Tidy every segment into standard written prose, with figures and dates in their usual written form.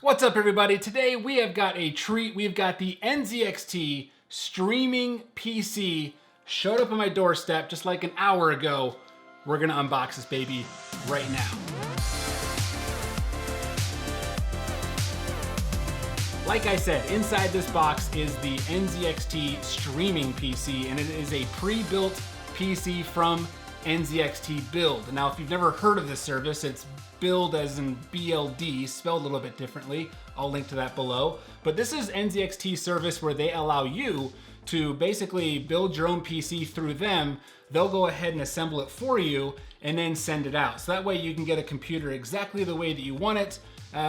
What's up, everybody? Today we have got a treat. We've got the NZXT Streaming PC. Showed up on my doorstep just like an hour ago. We're gonna unbox this baby right now. Like I said, inside this box is the NZXT Streaming PC, and it is a pre-built PC from NZXT Build. Now, if you've never heard of this service, it's Build as in BLD, spelled a little bit differently. I'll link to that below. But this is NZXT service where they allow you to basically build your own PC through them. They'll go ahead and assemble it for you and then send it out. So that way you can get a computer exactly the way that you want it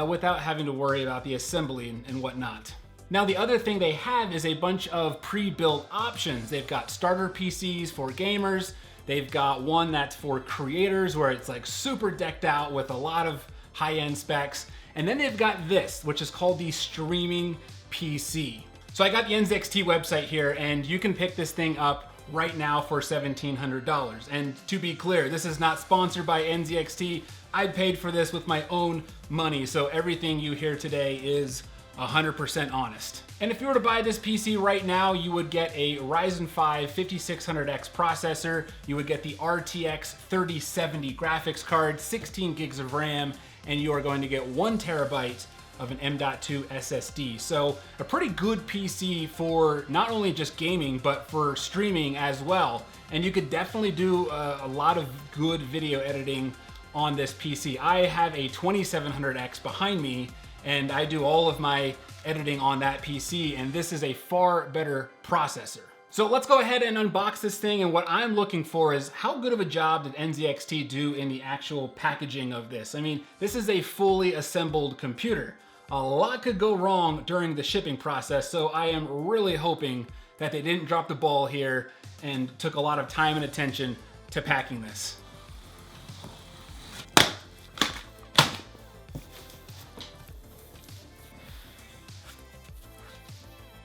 without having to worry about the assembly and whatnot. Now, the other thing they have is a bunch of pre-built options. They've got starter PCs for gamers. They've got one that's for creators where it's like super decked out with a lot of high-end specs. And then they've got this, which is called the Streaming PC. So I got the NZXT website here, and you can pick this thing up right now for $1,700. And to be clear, this is not sponsored by NZXT. I paid for this with my own money, so everything you hear today is 100% honest. And if you were to buy this PC right now, you would get a Ryzen 5 5600X processor, you would get the RTX 3070 graphics card, 16 gigs of RAM, and you are going to get 1 terabyte of an M.2 SSD. So a pretty good PC for not only just gaming, but for streaming as well. And you could definitely do a lot of good video editing on this PC. I have a 2700X behind me, and I do all of my editing on that PC, and this is a far better processor. So let's go ahead and unbox this thing, and what I'm looking for is how good of a job did NZXT do in the actual packaging of this? I mean, this is a fully assembled computer. A lot could go wrong during the shipping process, so I am really hoping that they didn't drop the ball here and took a lot of time and attention to packing this.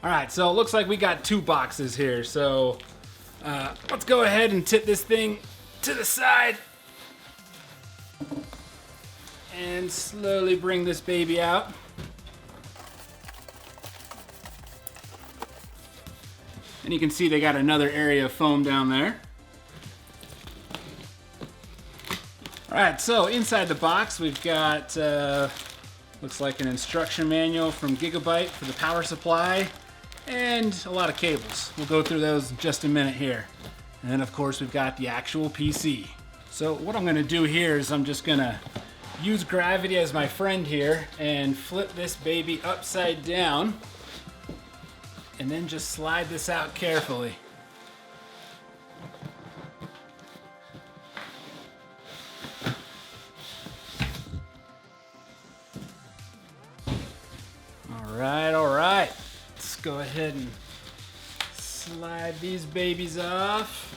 All right, so it looks like we got 2 boxes here. So let's go ahead and tip this thing to the side and slowly bring this baby out. And you can see they got another area of foam down there. All right, so inside the box, we've got, looks like an instruction manual from Gigabyte for the power supply, and a lot of cables. We'll go through those in just a minute here. And then of course we've got the actual PC. So what I'm gonna do here is I'm just gonna use gravity as my friend here and flip this baby upside down and then just slide this out carefully. All right. Let's go ahead and slide these babies off.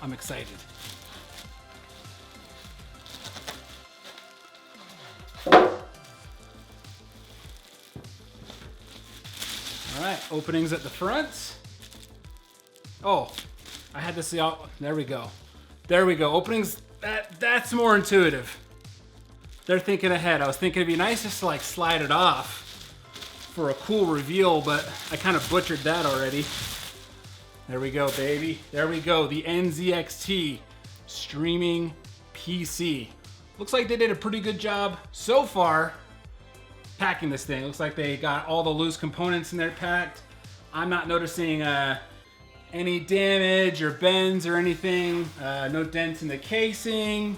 I'm excited. All right, openings at the front. Oh, I had to see out. There we go. There we go. Openings. That's more intuitive. They're thinking ahead. I was thinking it'd be nice just to like slide it off for a cool reveal, but I kind of butchered that already. There we go, baby. There we go. The NZXT Streaming PC. Looks like they did a pretty good job so far packing this thing. Looks like they got all the loose components in there packed. I'm not noticing any damage or bends or anything. No dents in the casing.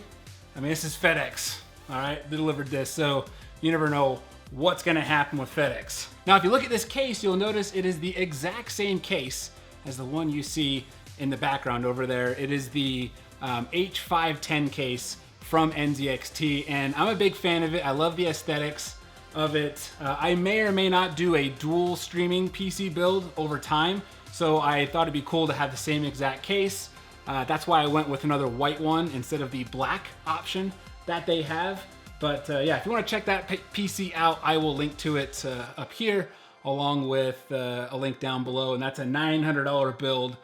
I mean, this is FedEx, all right? They delivered this, so you never know what's gonna happen with FedEx. Now, if you look at this case, you'll notice it is the exact same case as the one you see in the background over there. It is the H510 case from NZXT, and I'm a big fan of it. I love the aesthetics of it. I may or may not do a dual streaming PC build over time, so I thought it'd be cool to have the same exact case. That's why I went with another white one instead of the black option that they have. But yeah, if you want to check that PC out, I will link to it up here along with a link down below. And that's a $900 build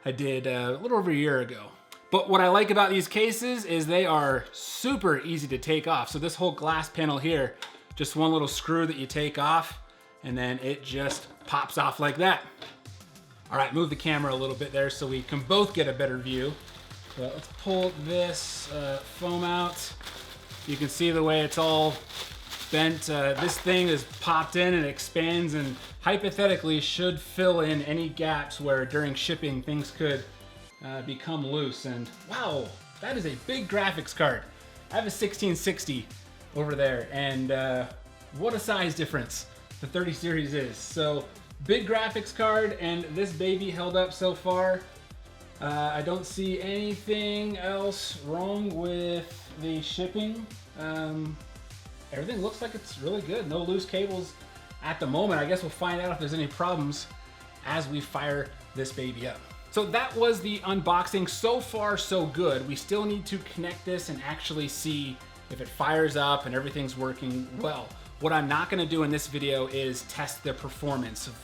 I did a little over a year ago. But what I like about these cases is they are super easy to take off. So this whole glass panel here, just one little screw that you take off, and then it just pops off like that. All right, move the camera a little bit there so we can both get a better view. So let's pull this foam out. You can see the way it's all bent. This thing is popped in and expands and hypothetically should fill in any gaps where during shipping things could become loose. And wow, that is a big graphics card. I have a 1660 over there, and what a size difference the 30 series is. So big graphics card, and this baby held up so far. I don't see anything else wrong with the shipping. Everything looks like it's really good. No loose cables at the moment. I guess we'll find out if there's any problems as we fire this baby up. So that was the unboxing. So far, so good. We still need to connect this and actually see if it fires up and everything's working well. What I'm not gonna do in this video is test the performance of,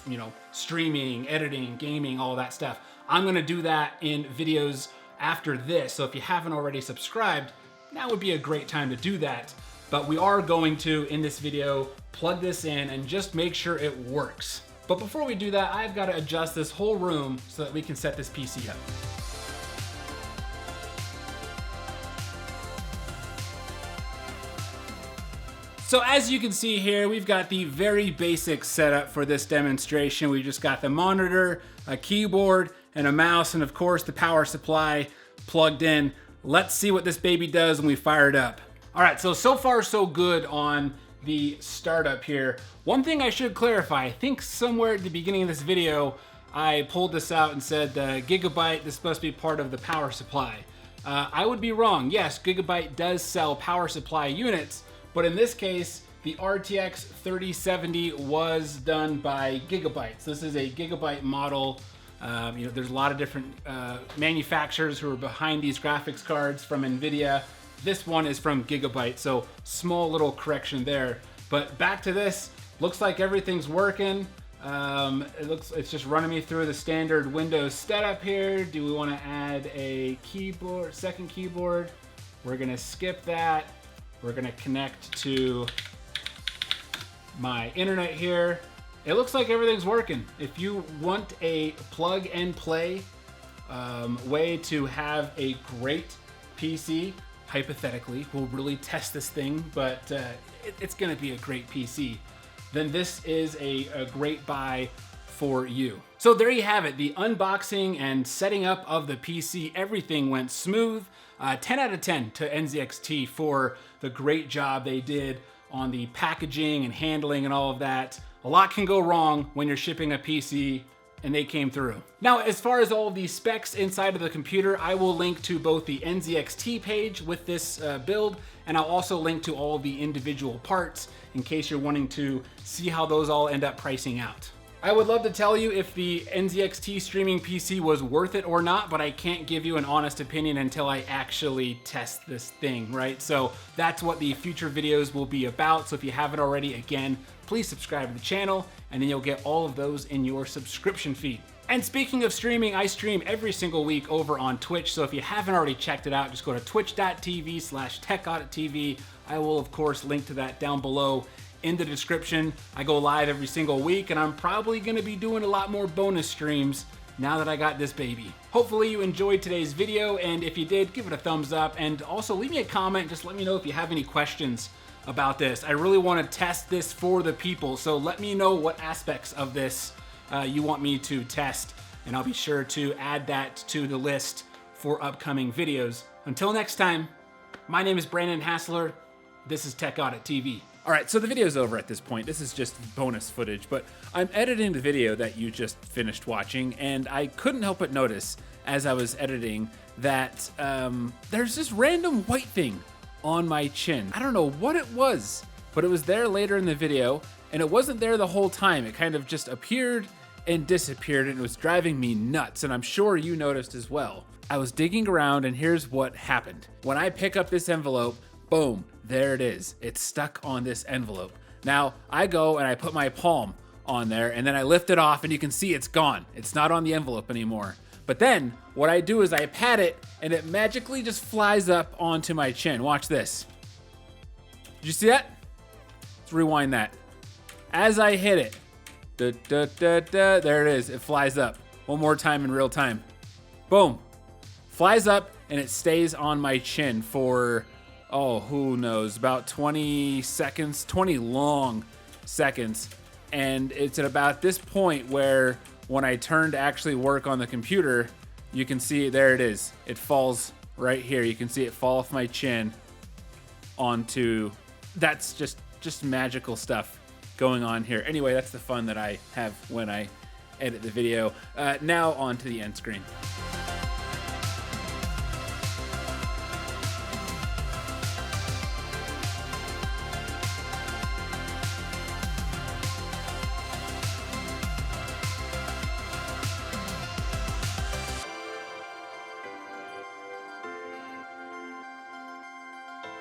streaming, editing, gaming, all that stuff. I'm gonna do that in videos after this. So if you haven't already subscribed, now would be a great time to do that. But we are going to, in this video, plug this in and just make sure it works. But before we do that, I've got to adjust this whole room so that we can set this PC up. So as you can see here, we've got the very basic setup for this demonstration. We just got the monitor, a keyboard, and a mouse, and of course the power supply plugged in. Let's see what this baby does when we fire it up. All right, so far so good on the startup here. One thing I should clarify, I think somewhere at the beginning of this video, I pulled this out and said Gigabyte, this must be part of the power supply. I would be wrong. Yes, Gigabyte does sell power supply units, but in this case, the RTX 3070 was done by Gigabyte. So this is a Gigabyte model. There's a lot of different manufacturers who are behind these graphics cards from NVIDIA. This one is from Gigabyte, so small little correction there. But back to this, looks like everything's working. It's just running me through the standard Windows setup here. Do we want to add a keyboard, second keyboard? We're gonna skip that. We're gonna connect to my internet here. It looks like everything's working. If you want a plug and play way to have a great PC, hypothetically, we'll really test this thing, but it's gonna be a great PC, then this is a great buy for you. So there you have it, the unboxing and setting up of the PC. Everything went smooth. 10 out of 10 to NZXT for the great job they did on the packaging and handling and all of that. A lot can go wrong when you're shipping a PC, and they came through. Now, as far as all of the specs inside of the computer, I will link to both the NZXT page with this build, and I'll also link to all of the individual parts in case you're wanting to see how those all end up pricing out. I would love to tell you if the NZXT Streaming PC was worth it or not, but I can't give you an honest opinion until I actually test this thing, right? So that's what the future videos will be about. So if you haven't already, again, please subscribe to the channel, and then you'll get all of those in your subscription feed. And speaking of streaming, I stream every single week over on Twitch. So if you haven't already checked it out, just go to twitch.tv/TechAuditTV. I will, of course, link to that down below in the description. I go live every single week, and I'm probably gonna be doing a lot more bonus streams now that I got this baby. Hopefully you enjoyed today's video, and if you did, give it a thumbs up, and also leave me a comment. Just let me know if you have any questions about this. I really wanna test this for the people, so let me know what aspects of this you want me to test, and I'll be sure to add that to the list for upcoming videos. Until next time, my name is Brandon Hassler. This is Tech Audit TV. All right, so the video's over at this point. This is just bonus footage, but I'm editing the video that you just finished watching, and I couldn't help but notice as I was editing that there's this random white thing on my chin. I don't know what it was, but it was there later in the video, and it wasn't there the whole time. It kind of just appeared and disappeared, and it was driving me nuts, and I'm sure you noticed as well. I was digging around, and here's what happened. When I pick up this envelope, boom, there it is. It's stuck on this envelope. Now, I go and I put my palm on there, and then I lift it off, and you can see it's gone. It's not on the envelope anymore. But then what I do is I pat it and it magically just flies up onto my chin. Watch this. Did you see that? Let's rewind that. As I hit it, there it is. It flies up. One more time in real time. Boom. Flies up and it stays on my chin for, oh, who knows, about 20 seconds, 20 long seconds. And it's at about this point where when I turn to actually work on the computer, you can see, there it is. It falls right here. You can see it fall off my chin onto, that's just magical stuff going on here. Anyway, that's the fun that I have when I edit the video. Now on to the end screen.